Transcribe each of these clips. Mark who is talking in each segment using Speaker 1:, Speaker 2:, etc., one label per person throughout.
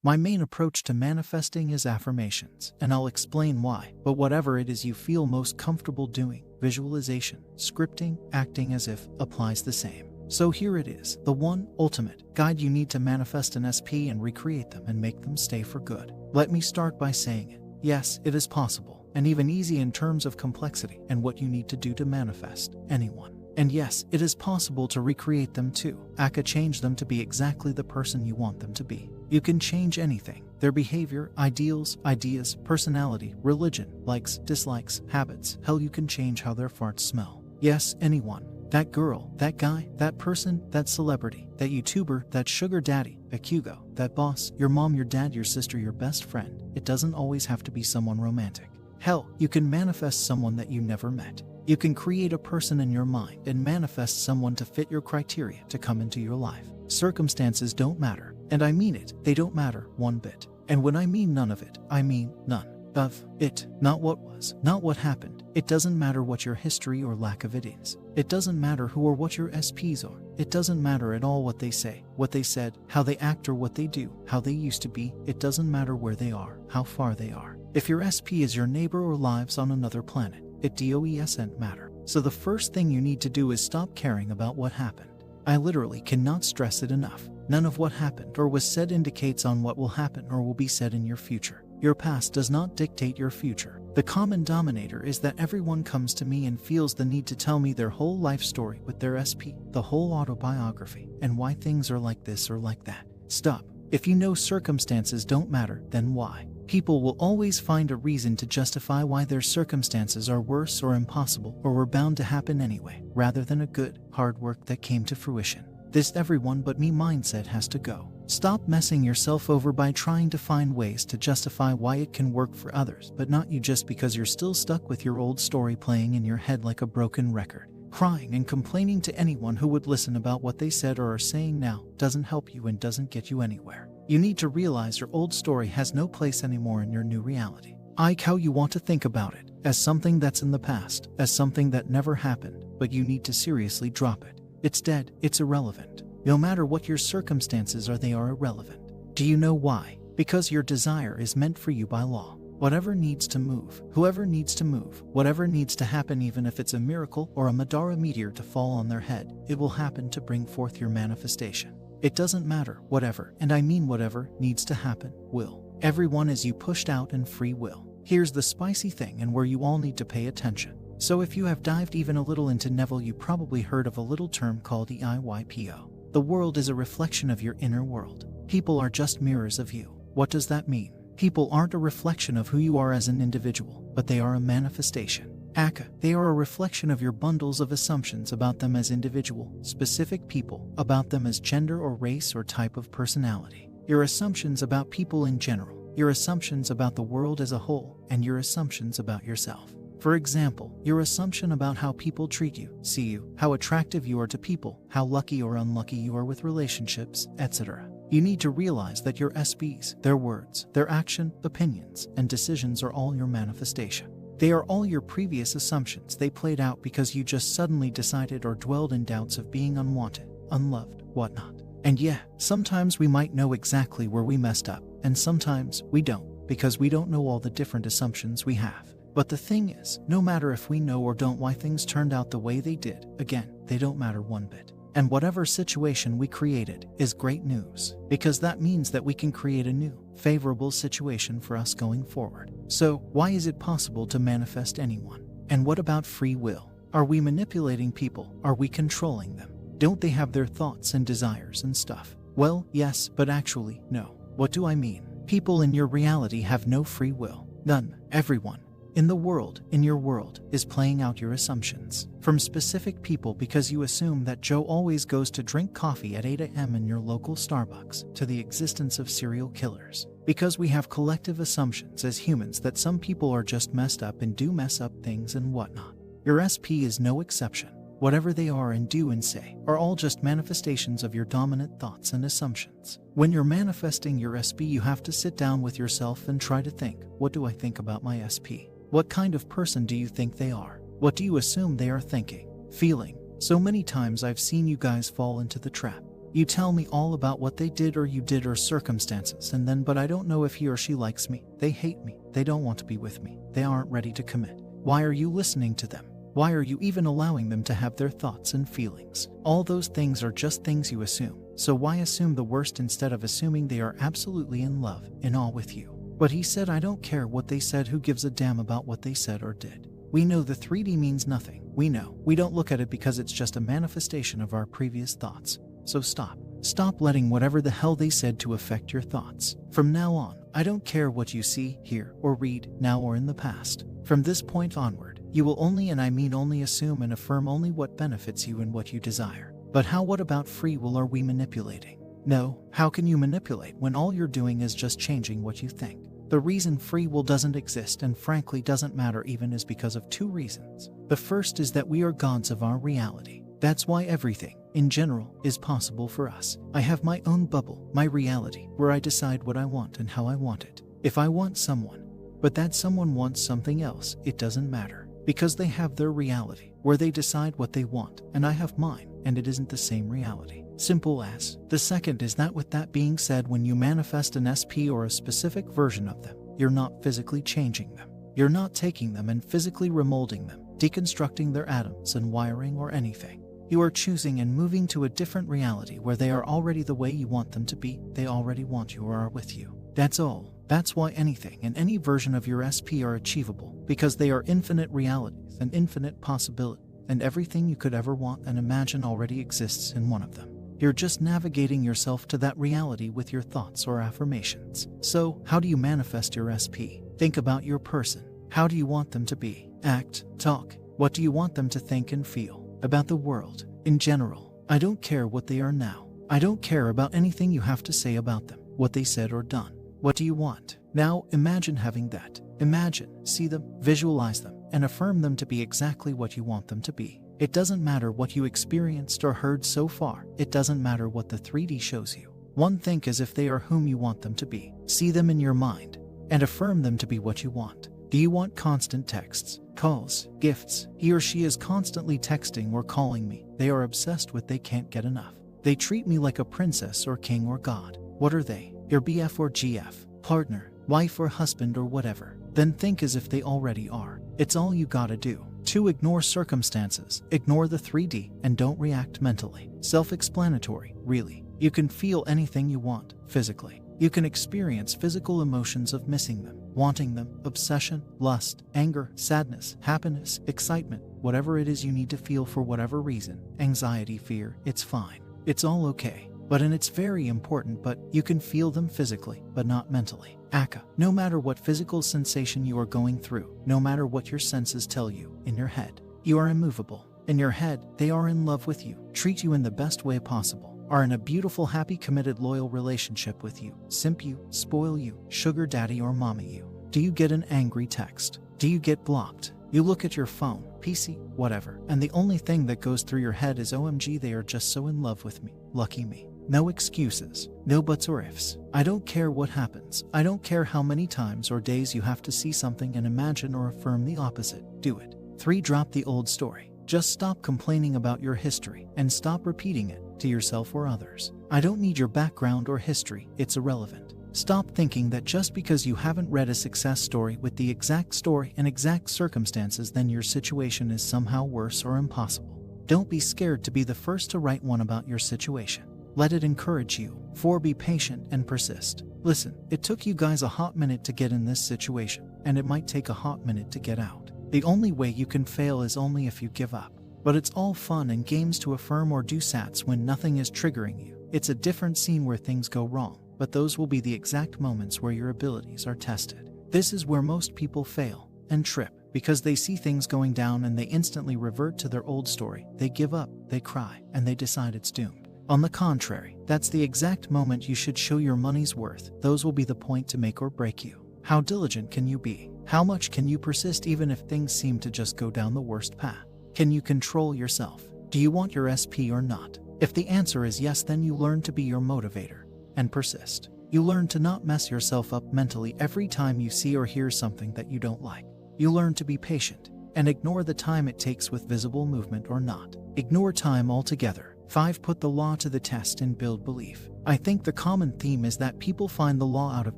Speaker 1: My main approach to manifesting is affirmations, and I'll explain why. But whatever it is you feel most comfortable doing, visualization, scripting, acting as if, applies the same. So here it is, the one ultimate guide you need to manifest an SP and recreate them and make them stay for good. Let me start by saying it. Yes, it is possible, and even easy in terms of complexity and what you need to do to manifest anyone. And yes, it is possible to recreate them too. Aka change them to be exactly the person you want them to be. You can change anything. Their behavior, ideals, ideas, personality, religion, likes, dislikes, habits. Hell, you can change how their farts smell. Yes, anyone. That girl, that guy, that person, that celebrity, that YouTuber, that sugar daddy, that Hugo, that boss, your mom, your dad, your sister, your best friend. It doesn't always have to be someone romantic. Hell, you can manifest someone that you never met. You can create a person in your mind and manifest someone to fit your criteria to come into your life. Circumstances don't matter, and I mean it, they don't matter one bit. And when I mean none of it, I mean none of it. Not what was, not what happened. It doesn't matter what your history or lack of it is. It doesn't matter who or what your SPs are. It doesn't matter at all what they say, what they said, how they act or what they do, how they used to be. It doesn't matter where they are, how far they are. If your SP is your neighbor or lives on another planet, it doesn't matter. So the first thing you need to do is stop caring about what happened. I literally cannot stress it enough. None of what happened or was said indicates on what will happen or will be said in your future. Your past does not dictate your future. The common denominator is that everyone comes to me and feels the need to tell me their whole life story with their SP, the whole autobiography, and why things are like this or like that. Stop. If you know circumstances don't matter, then why? People will always find a reason to justify why their circumstances are worse or impossible or were bound to happen anyway, rather than a good, hard work that came to fruition. This everyone but me mindset has to go. Stop messing yourself over by trying to find ways to justify why it can work for others, but not you, just because you're still stuck with your old story playing in your head like a broken record. Crying and complaining to anyone who would listen about what they said or are saying now doesn't help you and doesn't get you anywhere. You need to realize your old story has no place anymore in your new reality. Like how you want to think about it, as something that's in the past, as something that never happened, but you need to seriously drop it. It's dead, it's irrelevant. No matter what your circumstances are, they are irrelevant. Do you know why? Because your desire is meant for you by law. Whatever needs to move, whoever needs to move, whatever needs to happen, even if it's a miracle or a Madara meteor to fall on their head, it will happen to bring forth your manifestation. It doesn't matter, whatever, and I mean whatever, needs to happen, will. Everyone is you pushed out in free will. Here's the spicy thing and where you all need to pay attention. So if you have dived even a little into Neville, you probably heard of a little term called Iypo. The world is a reflection of your inner world. People are just mirrors of you. What does that mean? People aren't a reflection of who you are as an individual, but they are a manifestation. Aka, they are a reflection of your bundles of assumptions about them as individual, specific people, about them as gender or race or type of personality. Your assumptions about people in general, your assumptions about the world as a whole, and your assumptions about yourself. For example, your assumption about how people treat you, see you, how attractive you are to people, how lucky or unlucky you are with relationships, etc. You need to realize that your SPs, their words, their action, opinions, and decisions are all your manifestation. They are all your previous assumptions they played out because you just suddenly decided or dwelled in doubts of being unwanted, unloved, whatnot. And yeah, sometimes we might know exactly where we messed up, and sometimes we don't, because we don't know all the different assumptions we have. But the thing is, no matter if we know or don't why things turned out the way they did, again, they don't matter one bit. And whatever situation we created is great news, because that means that we can create a new, favorable situation for us going forward. So, why is it possible to manifest anyone? And what about free will? Are we manipulating people? Are we controlling them? Don't they have their thoughts and desires and stuff? Well, yes, but actually, no. What do I mean? People in your reality have no free will. None. Everyone in the world, in your world, is playing out your assumptions from specific people, because you assume that Joe always goes to drink coffee at 8 a.m. in your local Starbucks, to the existence of serial killers. Because we have collective assumptions as humans that some people are just messed up and do mess up things and whatnot. Your SP is no exception. Whatever they are and do and say are all just manifestations of your dominant thoughts and assumptions. When you're manifesting your SP, you have to sit down with yourself and try to think, what do I think about my SP? What kind of person do you think they are? What do you assume they are thinking, feeling? So many times I've seen you guys fall into the trap. You tell me all about what they did or you did or circumstances, and then, but I don't know if he or she likes me, they hate me, they don't want to be with me, they aren't ready to commit. Why are you listening to them? Why are you even allowing them to have their thoughts and feelings? All those things are just things you assume. So why assume the worst instead of assuming they are absolutely in love, in awe with you? But he said, I don't care what they said, who gives a damn about what they said or did? We know the 3D means nothing. We know. We don't look at it because it's just a manifestation of our previous thoughts. So stop. Stop letting whatever the hell they said to affect your thoughts. From now on, I don't care what you see, hear, or read, now or in the past. From this point onward, you will only, and I mean only, assume and affirm only what benefits you and what you desire. But what about free will? Are we manipulating? No. How can you manipulate when all you're doing is just changing what you think? The reason free will doesn't exist and frankly doesn't matter even is because of 2 reasons. The first is that we are gods of our reality. That's why everything, in general, is possible for us. I have my own bubble, my reality, where I decide what I want and how I want it. If I want someone, but that someone wants something else, it doesn't matter. Because they have their reality, where they decide what they want, and I have mine, and it isn't the same reality. Simple as. The second is that with that being said, when you manifest an SP or a specific version of them, you're not physically changing them. You're not taking them and physically remolding them, deconstructing their atoms and wiring or anything. You are choosing and moving to a different reality where they are already the way you want them to be, they already want you or are with you. That's all. That's why anything and any version of your SP are achievable, because they are infinite realities and infinite possibilities, and everything you could ever want and imagine already exists in one of them. You're just navigating yourself to that reality with your thoughts or affirmations. So, how do you manifest your SP? Think about your person. How do you want them to be? Act, talk. What do you want them to think and feel about the world in general? I don't care what they are now. I don't care about anything you have to say about them, what they said or done. What do you want? Now imagine having that. Imagine, see them, visualize them, and affirm them to be exactly what you want them to be. It doesn't matter what you experienced or heard so far. It doesn't matter what the 3D shows you. Think as if they are whom you want them to be. See them in your mind and affirm them to be what you want. Do you want constant texts, calls, gifts? He or she is constantly texting or calling me. They are obsessed with, they can't get enough. They treat me like a princess or king or god. What are they? Your BF or GF, partner, wife or husband or whatever. Then think as if they already are. It's all you gotta do. 2. Ignore circumstances, ignore the 3D, and don't react mentally. Self-explanatory, really. You can feel anything you want, physically. You can experience physical emotions of missing them, wanting them, obsession, lust, anger, sadness, happiness, excitement, whatever it is you need to feel for whatever reason, anxiety, fear, it's fine. It's all okay. And it's very important, but you can feel them physically, but not mentally. Aka. No matter what physical sensation you are going through, no matter what your senses tell you, in your head, you are immovable. In your head, they are in love with you, treat you in the best way possible, are in a beautiful, happy, committed, loyal relationship with you, simp you, spoil you, sugar daddy or mommy you. Do you get an angry text? Do you get blocked? You look at your phone, PC, whatever, and the only thing that goes through your head is, OMG, they are just so in love with me, lucky me. No excuses, no buts or ifs. I don't care what happens. I don't care how many times or days you have to see something and imagine or affirm the opposite. Do it. 3. Drop the old story. Just stop complaining about your history and stop repeating it to yourself or others. I don't need your background or history. It's irrelevant. Stop thinking that just because you haven't read a success story with the exact story and exact circumstances, then your situation is somehow worse or impossible. Don't be scared to be the first to write one about your situation. Let it encourage you. 4. Be patient and persist. Listen, it took you guys a hot minute to get in this situation, and it might take a hot minute to get out. The only way you can fail is only if you give up. But it's all fun and games to affirm or do sats when nothing is triggering you. It's a different scene where things go wrong, but those will be the exact moments where your abilities are tested. This is where most people fail and trip, because they see things going down and they instantly revert to their old story. They give up, they cry, and they decide it's doomed. On the contrary, that's the exact moment you should show your money's worth. Those will be the point to make or break you. How diligent can you be? How much can you persist even if things seem to just go down the worst path? Can you control yourself? Do you want your SP or not? If the answer is yes, then you learn to be your motivator and persist. You learn to not mess yourself up mentally every time you see or hear something that you don't like. You learn to be patient and ignore the time it takes with visible movement or not. Ignore time altogether. 5. Put the law to the test and build belief. I think the common theme is that people find the law out of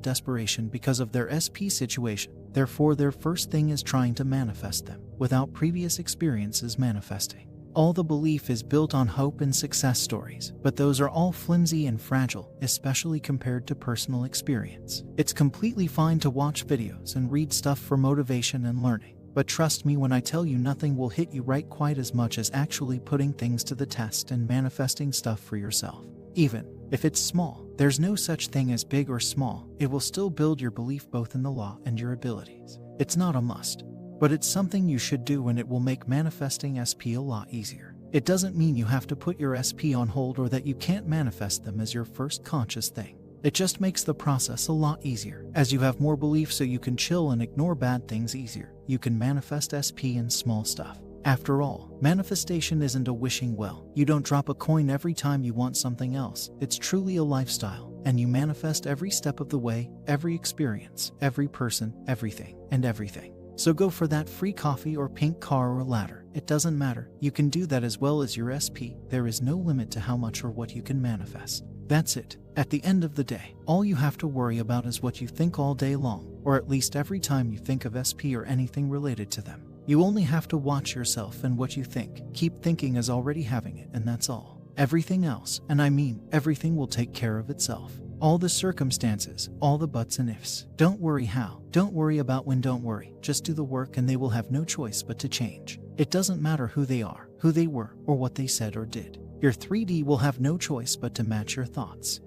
Speaker 1: desperation because of their SP situation. Therefore, their first thing is trying to manifest them, without previous experiences manifesting. All the belief is built on hope and success stories, but those are all flimsy and fragile, especially compared to personal experience. It's completely fine to watch videos and read stuff for motivation and learning, but trust me when I tell you nothing will hit you right quite as much as actually putting things to the test and manifesting stuff for yourself. Even if it's small, there's no such thing as big or small. It will still build your belief both in the law and your abilities. It's not a must, but it's something you should do, and it will make manifesting SP a lot easier. It doesn't mean you have to put your SP on hold or that you can't manifest them as your first conscious thing. It just makes the process a lot easier. As you have more belief, so you can chill and ignore bad things easier. You can manifest SP in small stuff. After all, manifestation isn't a wishing well. You don't drop a coin every time you want something else. It's truly a lifestyle, and you manifest every step of the way, every experience, every person, everything, and everything. So go for that free coffee or pink car or ladder. It doesn't matter. You can do that as well as your SP. There is no limit to how much or what you can manifest. That's it. At the end of the day, all you have to worry about is what you think all day long, or at least every time you think of SP or anything related to them. You only have to watch yourself and what you think. Keep thinking as already having it, and that's all. Everything else, and I mean everything, will take care of itself. All the circumstances, all the buts and ifs. Don't worry how, don't worry about when, don't worry. Just do the work and they will have no choice but to change. It doesn't matter who they are, who they were, or what they said or did. Your 3D will have no choice but to match your thoughts.